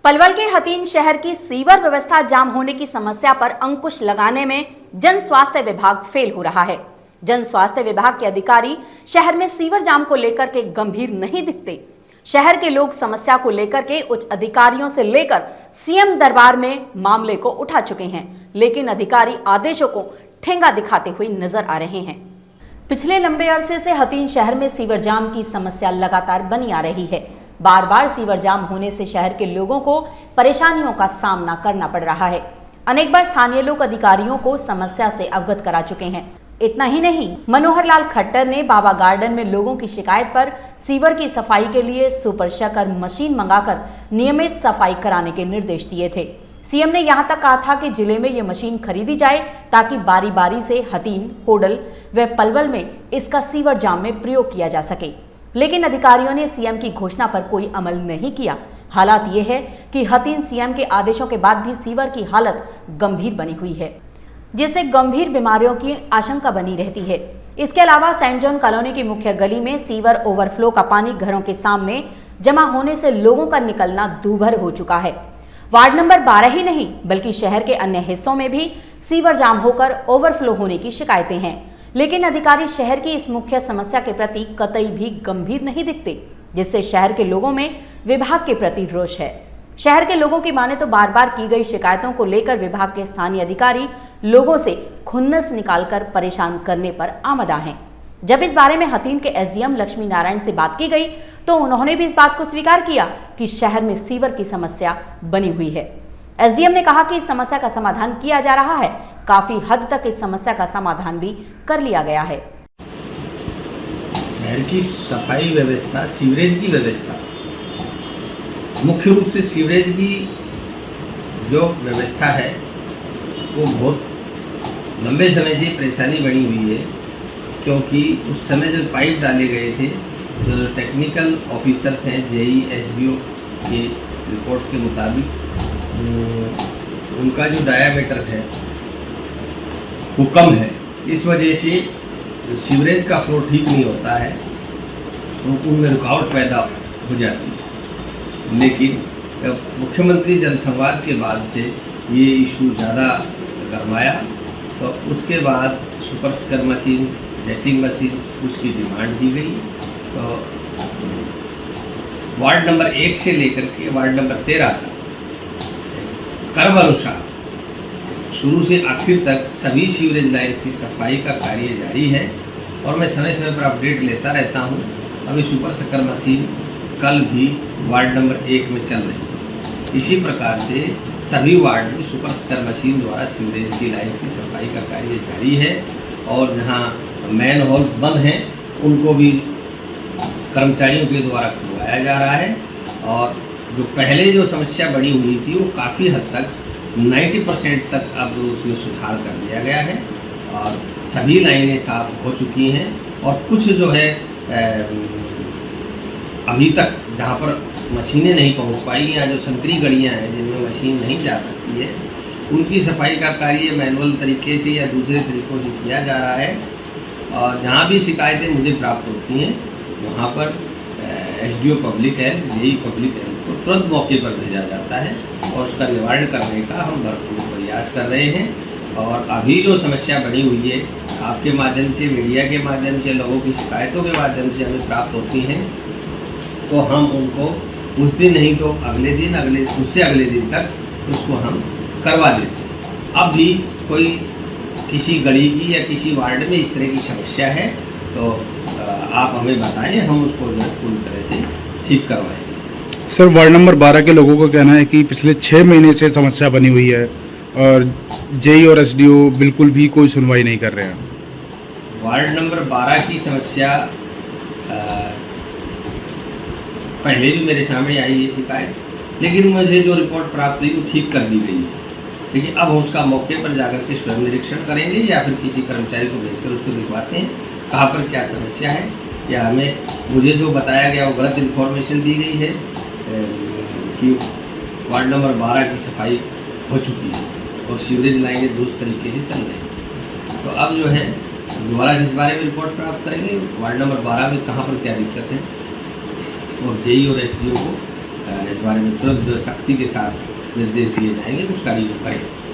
पलवल के हथीन शहर की सीवर व्यवस्था जाम होने की समस्या पर अंकुश लगाने में जन स्वास्थ्य विभाग फेल हो रहा है। जन स्वास्थ्य विभाग के अधिकारी शहर में सीवर जाम को लेकर के गंभीर नहीं दिखते। शहर के लोग समस्या को लेकर के उच्च अधिकारियों से लेकर सीएम दरबार में मामले को उठा चुके हैं, लेकिन अधिकारी आदेशों को ठेंगा दिखाते हुए नजर आ रहे हैं। पिछले लंबे अरसे से हथीन शहर में सीवर जाम की समस्या लगातार बनी आ रही है। बार बार सीवर जाम होने से शहर के लोगों को परेशानियों का सामना करना पड़ रहा है। अनेक बार स्थानीय लोग अधिकारियों को समस्या से अवगत करा चुके हैं। इतना ही नहीं, मनोहर लाल खट्टर ने बाबा गार्डन में लोगों की शिकायत पर सीवर की सफाई के लिए सुपर शकर मशीन मंगाकर नियमित सफाई कराने के निर्देश दिए थे। सीएम ने यहां तक कहा था कि जिले में ये मशीन खरीदी जाए ताकि बारी बारी से हथीन, होडल व पलवल में इसका सीवर जाम में प्रयोग किया जा सके, लेकिन अधिकारियों ने सीएम की घोषणा पर कोई अमल नहीं किया। हालात ये है कि हथीन सीएम के आदेशों के बाद भी सीवर की हालत गंभीर बनी हुई है, जिससे गंभीर बीमारियों की आशंका बनी रहती है। इसके अलावा सेंट जॉन कॉलोनी की मुख्य गली में सीवर ओवरफ्लो का पानी घरों के सामने जमा होने से लोगों का निकलना दूभर हो चुका है। वार्ड नंबर 12 ही नहीं बल्कि शहर के अन्य हिस्सों में भी सीवर जाम होकर ओवरफ्लो होने की शिकायतें हैं, लेकिन अधिकारी शहर की इस मुख्य समस्या के प्रति कतई भी गंभीर नहीं दिखते, जिससे शहर के लोगों में विभाग के प्रति रोष है। शहर के लोगों की माने तो बार बार की गई शिकायतों को लेकर विभाग के स्थानीय अधिकारी लोगों से खुन्नस निकालकर परेशान करने पर आमदा हैं। जब इस बारे में हथीन के एसडीएम लक्ष्मी नारायण से बात की गई तो उन्होंने भी इस बात को स्वीकार किया कि शहर में सीवर की समस्या बनी हुई है। एसडीएम ने कहा कि इस समस्या का समाधान किया जा रहा है। काफी हद तक इस समस्या का समाधान भी कर लिया गया है। शहर की सफाई व्यवस्था, सीवरेज की व्यवस्था, मुख्य रूप से सीवरेज की जो व्यवस्था है वो बहुत लंबे समय से परेशानी बनी हुई है, क्योंकि उस समय जो पाइप डाले गए थे, जो टेक्निकल ऑफिसर्स हैं जेई एसडीओ के रिपोर्ट के मुताबिक उनका जो डायामीटर है वो कम है। इस वजह से जो सीवरेज का फ्लो ठीक नहीं होता है, उनमें रुकावट पैदा हो जाती है। लेकिन मुख्यमंत्री जनसंवाद के बाद से ये इशू ज़्यादा गरमाया, तो उसके बाद सुपर स्कर मशीन्स, जेटिंग मशीन्स उसकी डिमांड की गई। तो वार्ड नंबर 1 से लेकर के वार्ड नंबर 13 तक क्रम अनुसार शुरू से आखिर तक सभी सीवरेज लाइन्स की सफाई का कार्य जारी है और मैं समय समय पर अपडेट लेता रहता हूं। अभी सुपर शकर मशीन कल भी वार्ड नंबर 1 में चल रही थी। इसी प्रकार से सभी वार्ड में सुपर शकर मशीन द्वारा सीवरेज की लाइन्स की सफाई का कार्य जारी है और जहां मैन होल्स बंद हैं उनको भी कर्मचारियों के द्वारा खुलवाया जा रहा है। और जो पहले जो समस्या बनी हुई थी वो काफ़ी हद तक 90% तक अब उसमें सुधार कर दिया गया है और सभी लाइनें साफ हो चुकी हैं। और कुछ जो है अभी तक जहाँ पर मशीनें नहीं पहुँच पाई या जो संकरी गलियाँ हैं जिनमें मशीन नहीं जा सकती है, उनकी सफाई का कार्य मैनुअल तरीके से या दूसरे तरीक़ों से किया जा रहा है। और जहाँ भी शिकायतें मुझे प्राप्त होती हैं वहाँ पर SDO public health, JE public health को तुरंत मौके पर भेजा जाता है और उसका निवारण करने का हम भरपूर प्रयास कर रहे हैं। और अभी जो समस्या बनी हुई है आपके माध्यम से, मीडिया के माध्यम से, लोगों की शिकायतों के माध्यम से हमें प्राप्त होती हैं, तो हम उनको उस दिन नहीं तो अगले दिन, उससे अगले दिन तक उसको हम करवा देते हैं। अब भी कोई किसी गली की या किसी वार्ड में इस तरह की समस्या है तो आप हमें बताएं, हम उसको पूरी तरह से ठीक करवाएं। सर, वार्ड नंबर 12 के लोगों का कहना है कि पिछले 6 महीने से समस्या बनी हुई है और जेई और एसडीओ बिल्कुल भी कोई सुनवाई नहीं कर रहे हैं। वार्ड नंबर 12 की समस्या पहले भी मेरे सामने आई है शिकायत, लेकिन मुझे जो रिपोर्ट प्राप्त हुई वो ठीक कर दी गई है। लेकिन अब हम उसका मौके पर जाकर के स्वयं निरीक्षण करेंगे या फिर किसी कर्मचारी को भेजकर उसको दिखवाते हैं कहाँ पर क्या समस्या है, या मुझे जो बताया गया वो गलत इन्फॉर्मेशन दी गई है कि वार्ड नंबर 12 की सफाई हो चुकी है और सीवरेज लाइनें दूसरे तरीके से चल रही हैं। तो अब जो है दोबारा इस बारे में रिपोर्ट प्राप्त करेंगे वार्ड नंबर 12 में कहाँ पर क्या दिक्कत है और जेई और एसडीओ को इस बारे में तुरंत सख्ती के साथ निर्देश दिए जाएंगे, उस कार्य को करें।